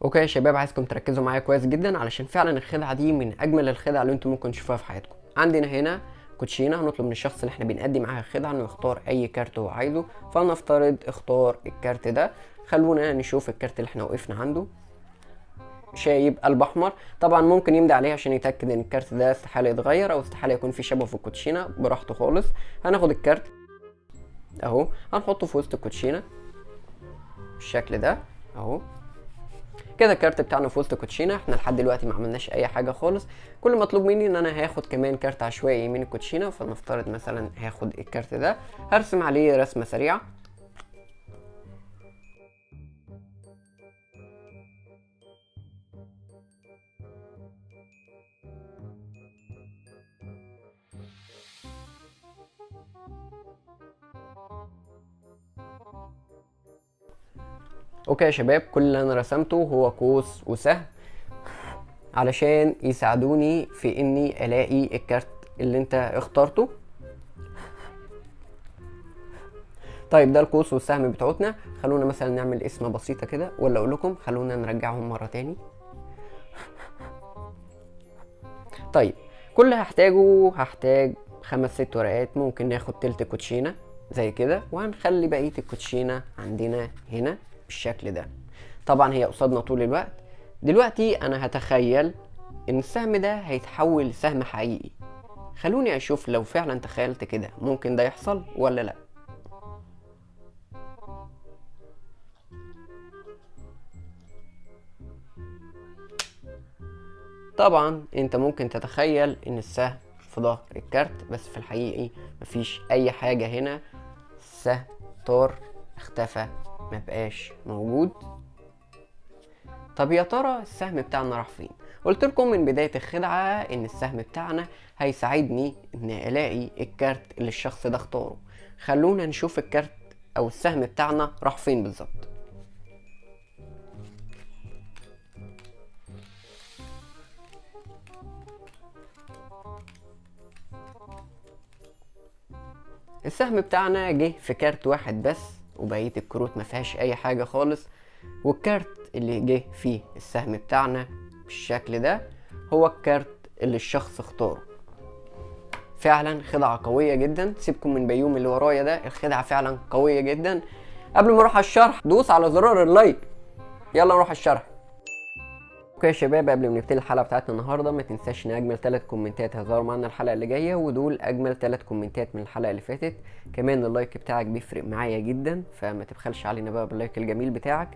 اوكي يا شباب، عايزكم تركزوا معايا كويس جدا علشان فعلا الخدعه دي من اجمل الخدع اللي انتم ممكن تشوفوها في حياتكم. عندنا هنا كوتشينه، هنطلب من الشخص اللي احنا بنقدم معاه الخدعه انه يختار اي كارت هو عايزه. فلنفترض اختار الكارت ده. خلونا نشوف الكارت اللي احنا وقفنا عنده. شايب قلب احمر، طبعا ممكن يمضي عليه عشان يتاكد ان الكارت ده استحاله يتغير او استحاله يكون فيه شبه في الكوتشينه، براحته خالص. هناخد الكارت اهو، هنحطه في وسط الكوتشينه بالشكل ده اهو. كده الكارت بتاعنا في وسط كوتشينه. احنا لحد دلوقتي ما عملناش اي حاجه خالص. كل مطلوب مني ان انا هاخد كمان كارت عشوائي من الكوتشينه. فلنفترض مثلا هاخد الكارت ده، هرسم عليه رسمه سريعه. اوكي يا شباب، كل اللي انا رسمته هو قوس وسهم علشان يساعدوني في اني الاقي الكارت اللي انت اخترته. طيب ده القوس والسهم بتوعتنا. خلونا مثلا نعمل اسم بسيطه كده، ولا اقول لكم خلونا نرجعهم مره تاني. طيب كل اللي هحتاج 5-6 ورقات. ممكن ناخد تلت كوتشينه زي كده، وهنخلي بقيه الكوتشينه عندنا هنا بالشكل ده. طبعا هي قصادنا طول الوقت. دلوقتي انا هتخيل ان السهم ده هيتحول لسهم حقيقي. خلوني اشوف لو فعلا تخيلت كده ممكن ده يحصل ولا لا. طبعا انت ممكن تتخيل ان السهم في ظهر الكارت، بس في الحقيقي مفيش اي حاجة هنا. السهم طار، اختفى، مبقاش موجود. طب يا ترى السهم بتاعنا راح فين؟ قلت لكم من بداية الخدعة ان السهم بتاعنا هيساعدني ان الاقي الكارت اللي الشخص ده اختاره. خلونا نشوف الكارت او السهم بتاعنا راح فين بالظبط. السهم بتاعنا جه في كارت واحد بس، وبقية الكروت ما فيهاش اي حاجة خالص. والكارت اللي جه فيه السهم بتاعنا بالشكل ده هو الكارت اللي الشخص اختاره. فعلا خدعة قوية جدا. سيبكم من بيوم اللي ورايا ده، الخدعة فعلا قوية جدا. قبل ما اروح على الشرح دوس على زرار اللايك. يلا نروح على الشرح. اوكي يا شباب، قبل ما نبتدي الحلقه بتاعتنا النهارده ما تنساش ان اجمل 3 كومنتات هيظهروا معانا الحلقه اللي جايه، ودول اجمل 3 كومنتات من الحلقه اللي فاتت. كمان اللايك بتاعك بيفرق معايا جدا، فما تبخلش علينا بقى باللايك الجميل بتاعك.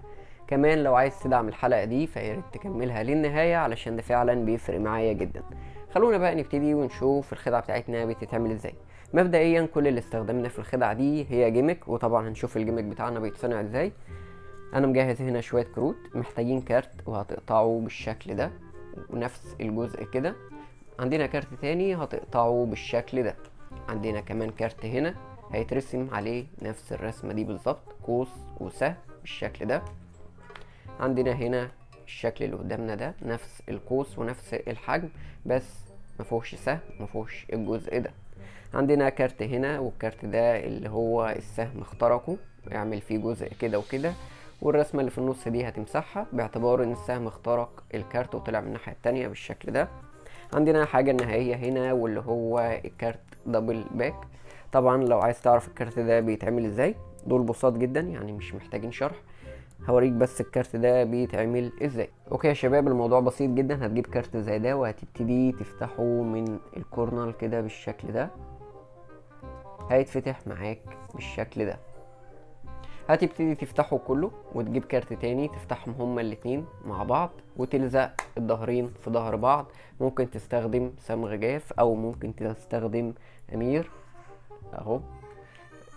كمان لو عايز تدعم الحلقه دي فياريت تكملها للنهايه علشان ده فعلا بيفرق معايا جدا. خلونا بقى نبتدي ونشوف الخدعه بتاعتنا بتتعمل ازاي. مبدئيا كل اللي استخدمنا في الخدعه دي هي جيمك، وطبعا هنشوف الجيمك بتاعنا بيتصنع ازاي. انا مجهز هنا شويه كروت. محتاجين كارت وهتقطعه بالشكل ده ونفس الجزء كده. عندنا كارت تاني هتقطعه بالشكل ده. عندنا كمان كارت هنا هيترسم عليه نفس الرسمه دي بالظبط، قوس وسهم بالشكل ده. عندنا هنا الشكل اللي قدامنا ده نفس القوس ونفس الحجم، بس مفيهوش سهم، مفيهوش الجزء ده. عندنا كارت هنا، والكارت ده اللي هو السهم اخترقه، اعمل فيه جزء كده وكده، والرسمة اللي في النص دي هتمسحها باعتبار ان السهم اخترق الكارت وطلع من الناحية التانية بالشكل ده. عندنا حاجة النهائية هنا واللي هو الكارت دبل باك. طبعا لو عايز تعرف الكارت ده بيتعمل ازاي، دول بساط جدا يعني مش محتاجين شرح. هوريك بس الكارت ده بيتعمل ازاي. اوكي يا شباب، الموضوع بسيط جدا. هتجيب كارت زي ده وهتبتدي تفتحه من الكورنر كده بالشكل ده. هيتفتح معاك بالشكل ده. هتبتدي تفتحه كله وتجيب كارت تاني تفتحهم هما الاتنين مع بعض وتلزق الظهرين في ظهر بعض. ممكن تستخدم صمغ جاف او ممكن تستخدم امير اهو،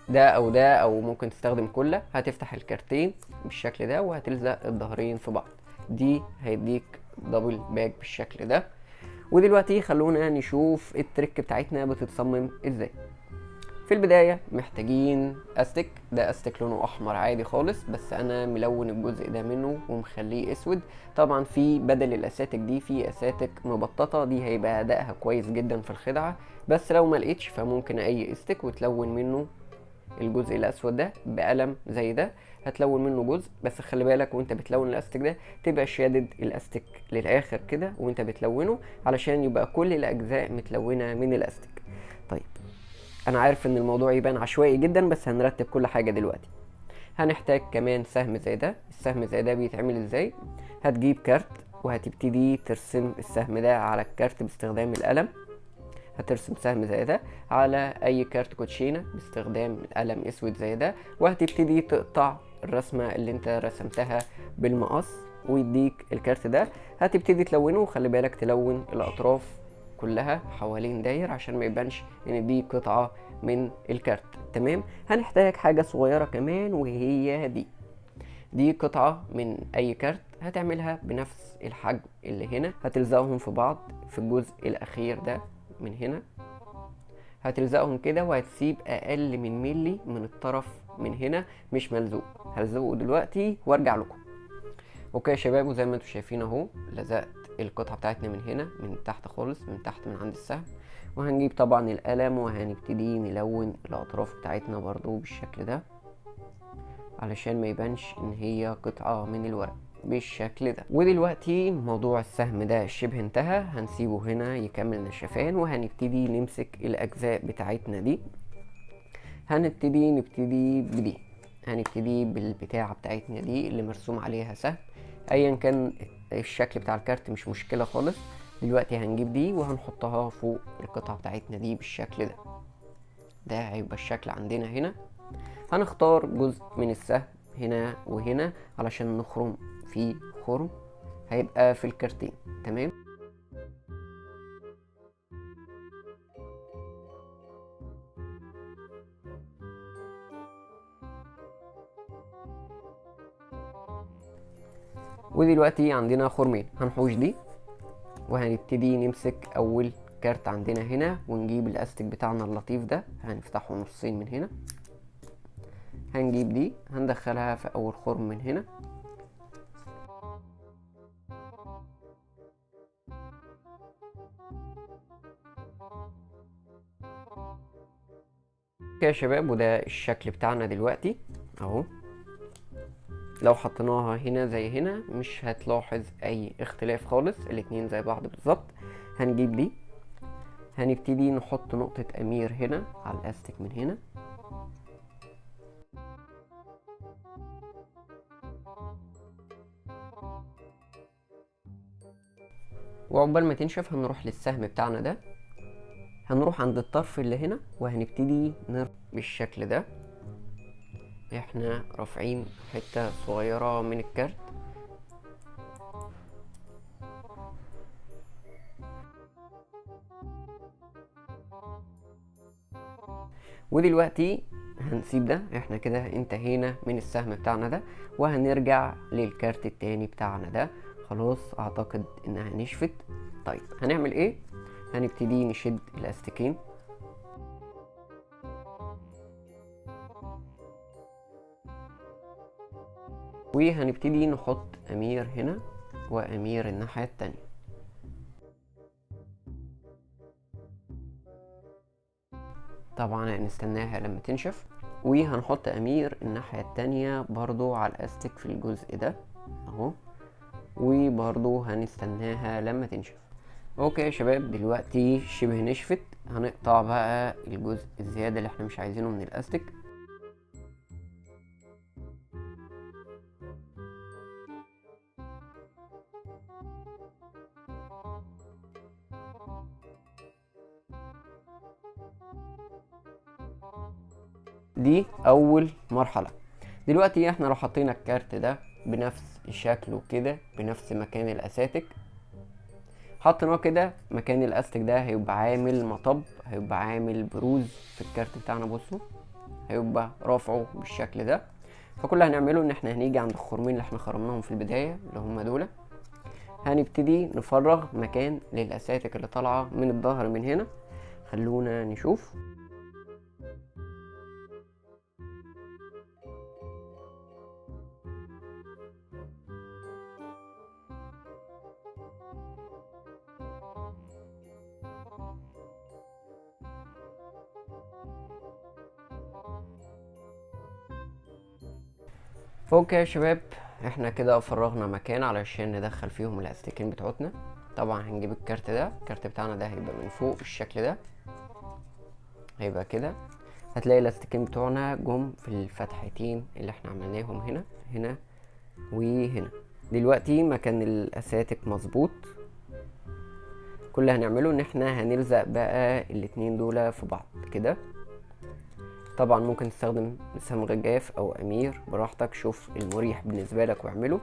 ده او ده، او ممكن تستخدم كله. هتفتح الكارتين بالشكل ده وهتلزق الظهرين في بعض. دي هيديك دبل باك بالشكل ده. ودلوقتي خلونا نشوف التريك بتاعتنا بتتصمم ازاي. في البداية محتاجين استك. ده استك لونه احمر عادي خالص، بس انا ملون الجزء ده منه ومخليه اسود. طبعا في بدل الاساتك دي في اساتك مبططة، دي هيبقى ادائها كويس جدا في الخدعة. بس لو ما لقيتش فممكن اي استك وتلون منه الجزء الاسود ده بقلم زي ده، هتلون منه جزء، بس خلي بالك وانت بتلون الاستيك ده تبقى شادد الاستيك للاخر كده وانت بتلونه، علشان يبقى كل الاجزاء متلونه من الاستيك. طيب انا عارف ان الموضوع يبان عشوائي جدا، بس هنرتب كل حاجه دلوقتي. هنحتاج كمان سهم زي ده. السهم زي ده بيتعمل ازاي؟ هتجيب كارت وهتبتدي ترسم السهم ده على الكارت باستخدام القلم. هترسم سهم زي ده على اي كارت كوتشينه باستخدام قلم اسود زي ده، وهتبتدي تقطع الرسمه اللي انت رسمتها بالمقص ويديك الكارت ده. هتبتدي تلونه، وخلي بالك تلون الاطراف كلها حوالين داير عشان ما يبانش ان دي قطعه من الكارت. تمام. هنحتاج حاجه صغيره كمان، وهي دي قطعه من اي كارت، هتعملها بنفس الحجم اللي هنا، هتلزقهم في بعض في الجزء الاخير ده من هنا، هتلزقهم كده وهتسيب اقل من ملي من الطرف من هنا مش ملزوق. هلزقه دلوقتي وارجع لكم. اوكي يا شباب، وزي ما انتم شايفين اهو لزقت القطعه بتاعتنا من هنا، من تحت خالص، من تحت من عند السهم. وهنجيب طبعا القلم وهنبتدي نلون الاطراف بتاعتنا برضو بالشكل ده علشان ما يبانش ان هي قطعه من الورق بالشكل ده. ودلوقتي موضوع السهم ده شبه انتهى، هنسيبه هنا يكمل نشفان، وهنبتدي نمسك الاجزاء بتاعتنا دي. نبتدي بدي، هنبتدي بالبتاعة بتاعتنا دي اللي مرسوم عليها سهم، ايا كان الشكل بتاع الكارت مش مشكلة خالص. دلوقتي هنجيب دي وهنحطها فوق القطعة بتاعتنا دي بالشكل ده. ده هيبقى الشكل عندنا هنا. هنختار جزء من السهم هنا وهنا علشان نخرم فيه خرم هيبقى في الكارتين. تمام. ودلوقتي عندنا خرمين، هنحوش دي وهنبتدي نمسك اول كارت عندنا هنا ونجيب الاستيك بتاعنا اللطيف ده، هنفتحه نصين من هنا. هنجيب دي هندخلها في اول خرم من هنا، كده يا شباب. وده الشكل بتاعنا دلوقتي اهو. لو حطيناها هنا زي هنا مش هتلاحظ اي اختلاف خالص، الاتنين زي بعض بالظبط. هنجيب دي، هنبتدي نحط نقطة امير هنا على الاستيك من هنا، وعقبال ما تنشف هنروح للسهم بتاعنا ده، هنروح عند الطرف اللي هنا وهنبتدي بالشكل ده. احنا رافعين حتة صغيرة من الكارت، ودلوقتي هنسيب ده. احنا كده انتهينا من السهم بتاعنا ده، وهنرجع للكارت التاني بتاعنا ده. خلاص اعتقد انها نشفت. طيب هنعمل ايه؟ هنبتدي نشد الاستيكين، وهنبتدي نحط امير هنا وامير الناحية التانية. طبعا هنستناها لما تنشف، وهنحط امير الناحية التانية برضو على الاستيك في الجزء ده اهو، وبرضو هنستناها لما تنشف. اوكي يا شباب، دلوقتي شبه نشفت. هنقطع بقى الجزء الزيادة اللي احنا مش عايزينه من الاستيك. دي اول مرحلة. دلوقتي احنا لو حطينا الكارت ده بنفس شكله كده بنفس مكان الاساتك، حطيناه كده مكان الاستيك ده، هيبقى عامل مطب، هيبقى عامل بروز في الكارت بتاعنا. بصوا هيبقى رافعه بالشكل ده. فكل اللي هنعمله ان احنا هنيجي عند الخرمين اللي احنا خرمناهم في البداية اللي هم دول، هنبتدي نفرغ مكان للاساتك اللي طالعة من الظهر من هنا. خلونا نشوف. فوق يا شباب، احنا كده فرغنا مكان علشان ندخل فيهم الاستيكين بتوعتنا. طبعا هنجيب الكارت ده، الكارت بتاعنا ده هيبقى من فوق بالشكل ده، هيبقى كده. هتلاقي الاستيكين بتوعنا جم في الفتحتين اللي احنا عملناهم هنا وهنا. دلوقتي مكان الاساتك مظبوط. كل اللي هنعمله ان احنا هنلزق بقى الاتنين دول في بعض كده. طبعا ممكن تستخدم صمغ جاف او امير براحتك، شوف المريح بالنسبه لك واعمله.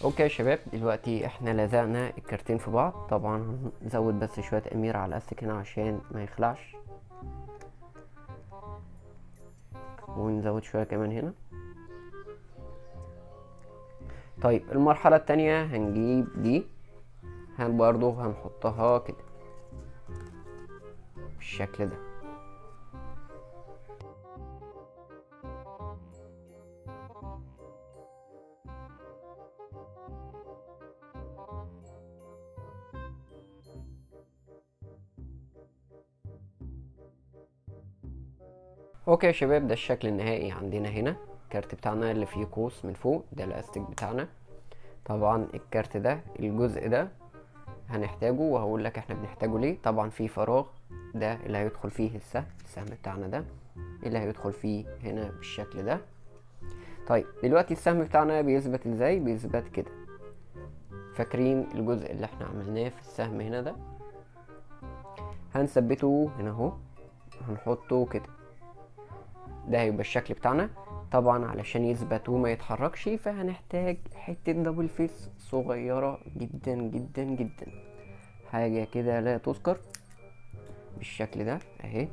اوكي يا شباب، دلوقتي احنا لزقنا الكارتين في بعض. طبعا نزود بس شويه امير على الاستيك هنا عشان ما يخلعش، ونزود شويه كمان هنا. طيب المرحله التانية هنجيب دي، برضو هنحطها كده بالشكل ده. اوكي يا شباب، ده الشكل النهائي عندنا هنا. الكارت بتاعنا اللي فيه قوس من فوق ده الاستيك بتاعنا. طبعا الكارت ده الجزء ده هنحتاجه، وهقول لك احنا بنحتاجه ليه. طبعا في فراغ، ده اللي هيدخل فيه السهم بتاعنا ده اللي هيدخل فيه هنا بالشكل ده. طيب دلوقتي السهم بتاعنا بيثبت ازاي؟ بيثبت كده. فاكرين الجزء اللي احنا عملناه في السهم هنا ده؟ هنثبته هنا اهو، هنحطه كده. ده هيبقى الشكل بتاعنا. طبعا علشان يثبت وما يتحركش فهنحتاج حتة دبل فيس صغيرة جدا جدا جدا، حاجة كده لا تذكر بالشكل ده اهي.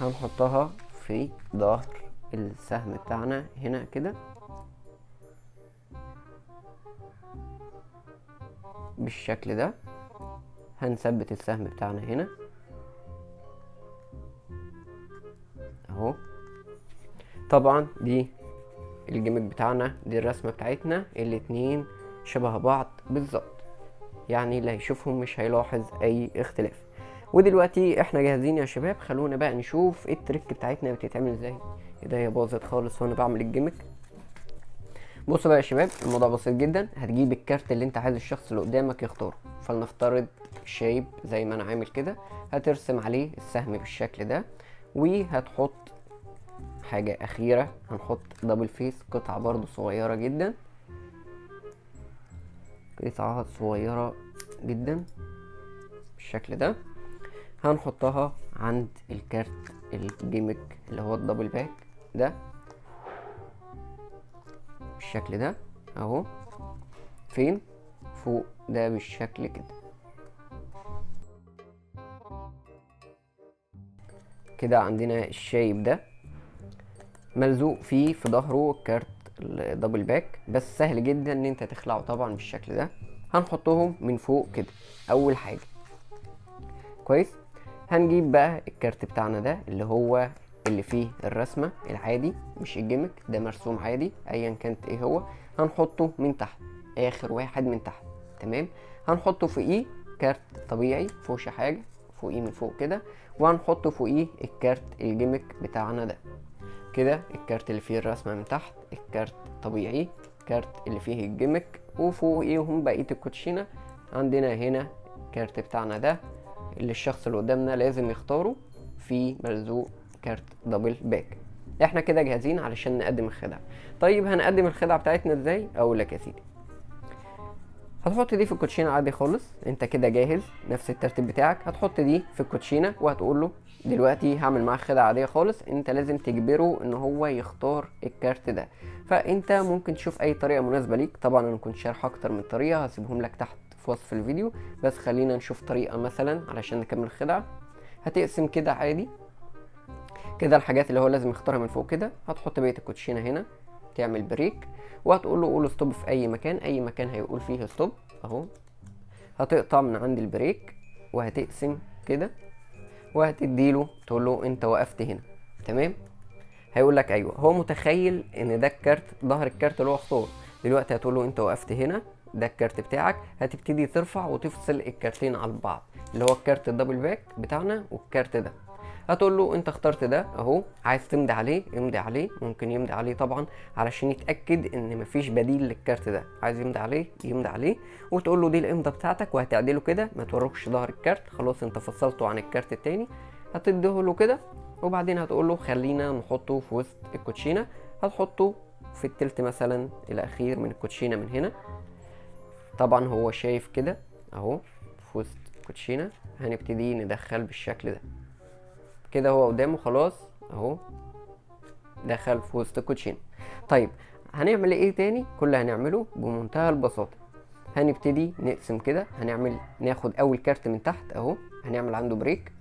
هنحطها في ظهر السهم بتاعنا هنا كده بالشكل ده. هنثبت السهم بتاعنا هنا اهو. طبعا دي الجيمك بتاعنا، دي الرسمة بتاعتنا، الاتنين شبه بعض بالظبط، يعني اللي هيشوفهم مش هيلاحظ اي اختلاف. ودلوقتي احنا جاهزين يا شباب. خلونا بقى نشوف التريك بتاعتنا بتتعمل ازاي. ايديا باظت خالص وانا بعمل الجيمك. بصوا بقى يا شباب، الموضوع بسيط جدا. هتجيب الكارت اللي انت عايز الشخص اللي قدامك يختاره، فلنفترض شيب زي ما انا عامل كده. هترسم عليه السهم بالشكل ده، وهتحط حاجة اخيرة، هنحط دبل فيس، قطعة برضو صغيرة جدا، قطعة صغيرة جدا بالشكل ده. هنحطها عند الكارت الجيمك اللي هو الدبل باك ده بالشكل ده اهو. فين؟ فوق ده بالشكل كده. كده عندنا الشايب ده ملزوق فيه في ظهره الكارت الدبل باك، بس سهل جدا ان انت تخلعه طبعا بالشكل ده. هنحطهم من فوق كده اول حاجة. كويس. هنجيب بقى الكارت بتاعنا ده اللي هو اللي فيه الرسمة العادي، مش الجيمك ده، مرسوم عادي ايا كانت ايه هو. هنحطه من تحت، اخر واحد من تحت، تمام. هنحطه فوقيه كارت طبيعي فوقش حاجة، فوقيه من فوق كده. وهنحطه فوقيه الكارت الجيمك بتاعنا ده كده. الكارت اللي فيه الرسمة من تحت، الكارت طبيعي، الكارت اللي فيه الجيمك، وفوقيهم بقية الكوتشينة. عندنا هنا الكارت بتاعنا ده اللي الشخص اللي قدامنا لازم يختاره، في ملزوق كارت دبل باك. احنا كده جاهزين علشان نقدم الخدعة. طيب هنقدم الخدعة بتاعتنا ازاي؟ اقول لك يا سيدي. هتحط دي في الكوتشينة عادي خالص، انت كده جاهز، نفس الترتيب بتاعك. هتحط دي في الكوتشينة وهتقول له دلوقتي هعمل معاه خدعة عادية خالص. انت لازم تجبره ان هو يختار الكارت ده. فانت ممكن تشوف اي طريقة مناسبة ليك. طبعا انا كنت شارح اكتر من طريقة هسيبهم لك تحت في وصف الفيديو، بس خلينا نشوف طريقة مثلا علشان نكمل الخدعة. هتقسم كده عادي كده الحاجات اللي هو لازم يختارها من فوق كده. هتحط بقية الكوتشينة هنا، تعمل بريك، وهتقول له قول ستوب في اي مكان، اي مكان هيقول فيه ستوب اهو. هتقطع من عند البريك وهتقسم كده، وهتديله تقول له انت وقفت هنا، تمام. هيقول لك ايوه. هو متخيل ان ده الكارت، ظهر الكارت اللي هو اختاره. دلوقتي هتقول له انت وقفت هنا، ده الكارت بتاعك. هتبتدي ترفع وتفصل الكارتين عن بعض، اللي هو الكارت الدبل باك بتاعنا والكارت ده. هتقول له انت اخترت ده اهو، عايز تمضي عليه امضي عليه. ممكن يمضي عليه طبعا علشان يتاكد ان مفيش بديل للكارت ده. عايز يمضي عليه يمضي عليه، وتقول له دي الامضه بتاعتك، وهتعدله كده ما توروكش ظهر الكارت. خلاص انت فصلته عن الكارت التاني. هتديه له كده، وبعدين هتقول له خلينا نحطه في وسط الكوتشينه. هتحطه في التلت مثلا الاخير من الكوتشينه من هنا. طبعا هو شايف كده اهو في وسط الكوتشينه. هنبتدي ندخل بالشكل ده كده. هو قدامه خلاص اهو دخل في وسط الكوتشينه. طيب هنعمل ايه تاني؟ كل اللي هنعمله بمنتهى البساطه، هنبتدي نقسم كده. ناخد اول كارت من تحت اهو، هنعمل عنده بريك.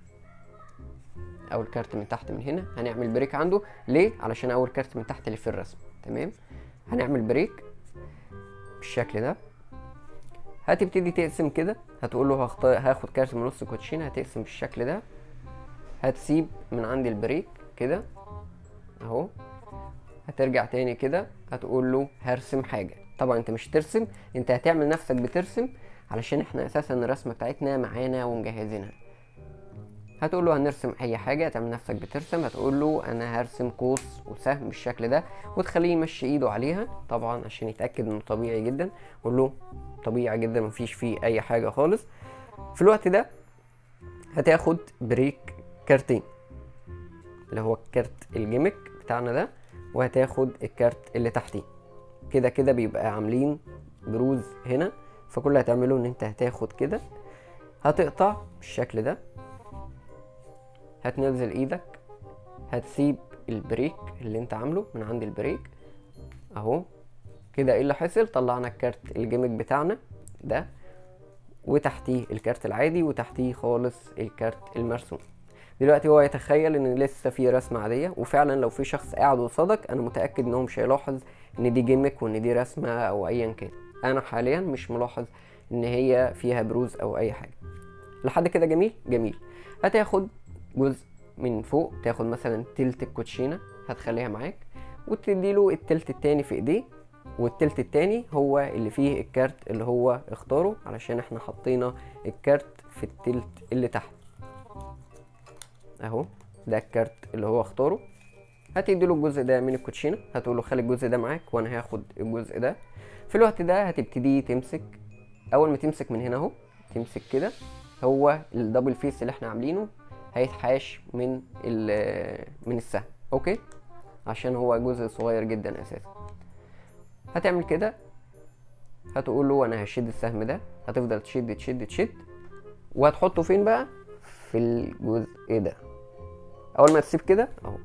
اول كارت من تحت من هنا هنعمل بريك عنده. ليه؟ علشان اول كارت من تحت اللي في الرسم، تمام. هنعمل بريك بالشكل ده. هتبتدي تقسم كده. هتقول له هاخد كارت من نص الكوتشينه. هتقسم بالشكل ده. هتسيب من عند البريك كده اهو. هترجع تاني كده. هتقول له هرسم حاجه. طبعا انت مش هترسم، انت هتعمل نفسك بترسم، علشان احنا اساسا الرسمه بتاعتنا معانا ومجهزينها. هتقول له هنرسم اي حاجه. هتعمل نفسك بترسم. هتقول له انا هرسم قوس وسهم بالشكل ده، وتخليه يمشي ايده عليها طبعا عشان يتاكد انه طبيعي جدا. قول له طبيعي جدا مفيش فيه اي حاجه خالص. في الوقت ده هتاخد بريك كارتين، اللي هو الكارت الجيمك بتاعنا ده، وهتاخد الكارت اللي تحتيه. كده كده بيبقى عاملين بروز هنا. فكل اللي هتعمله ان انت هتاخد كده، هتقطع بالشكل ده، هتنزل ايدك، هتسيب البريك اللي انت عامله من عند البريك اهو كده. ايه اللي حصل؟ طلعنا الكارت الجيمك بتاعنا ده، وتحتيه الكارت العادي، وتحتيه خالص الكارت المرسوم. دلوقتي هو يتخيل ان لسه في رسمه عاديه، وفعلا لو في شخص قاعد قصادك انا متاكد ان هو مش هيلاحظ ان دي جيمك وان دي رسمه او ايا كان. انا حاليا مش ملاحظ ان هي فيها بروز او اي حاجه. لحد كده جميل جميل. هتاخد جزء من فوق، تاخد مثلا تلت الكوتشينه هتخليها معاك، وتديله التلت التاني في ايديه. والتلت التاني هو اللي فيه الكارت اللي هو اختاره، علشان احنا حطينا الكارت في التلت اللي تحت اهو. ده الكارت اللي هو اختاره. هتديله الجزء ده من الكوتشينه. هتقوله خلي الجزء ده معاك وانا هاخد الجزء ده. في الوقت ده هتبتدي تمسك. اول ما تمسك من هنا اهو، تمسك كده، هو الدبل فيس اللي احنا عاملينه هيتحاش من السهم، اوكي، عشان هو جزء صغير جدا اساسا. هتعمل كده. هتقول له انا هشد السهم ده. هتفضل تشد تشد تشد، وهتحطه فين بقى؟ في الجزء ده. اول ما تسيب كده اهو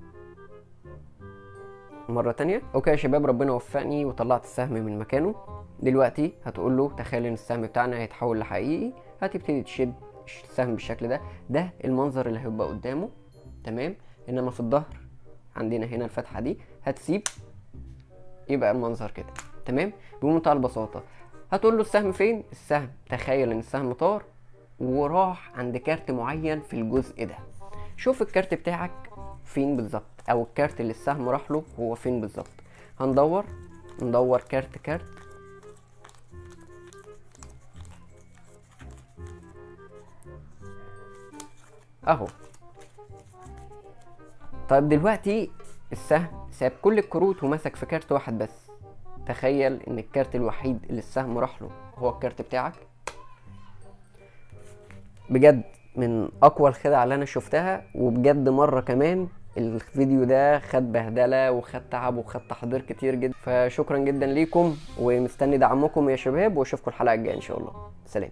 مرة تانية. اوكي يا شباب، ربنا وفقني وطلعت السهم من مكانه. دلوقتي هتقول له تخيل ان السهم بتاعنا هيتحول لحقيقي. هتبتدي تشد السهم بالشكل ده. ده المنظر اللي هيبقى قدامه، تمام. انما في الظهر عندنا هنا الفتحة دي هتسيب، يبقى المنظر كده، تمام. بمنتهى البساطة هتقول له السهم فين؟ السهم تخيل ان السهم طار وراح عند كارت معين في الجزء ده. شوف الكارت بتاعك فين بالظبط، او الكارت اللي السهم راح له هو فين بالظبط. ندور كارت كارت اهو. طيب دلوقتي السهم ساب كل الكروت ومسك في كارت واحد بس. تخيل ان الكارت الوحيد اللي السهم راح له هو الكارت بتاعك. بجد من اقوى الخدع اللي انا شفتها، وبجد مرة كمان الفيديو ده خد بهدلة وخد تعب وخد تحضير كتير جدا. فشكرا جدا ليكم، ومستني دعمكم يا شباب، واشوفكم الحلقة الجاية ان شاء الله. سلام.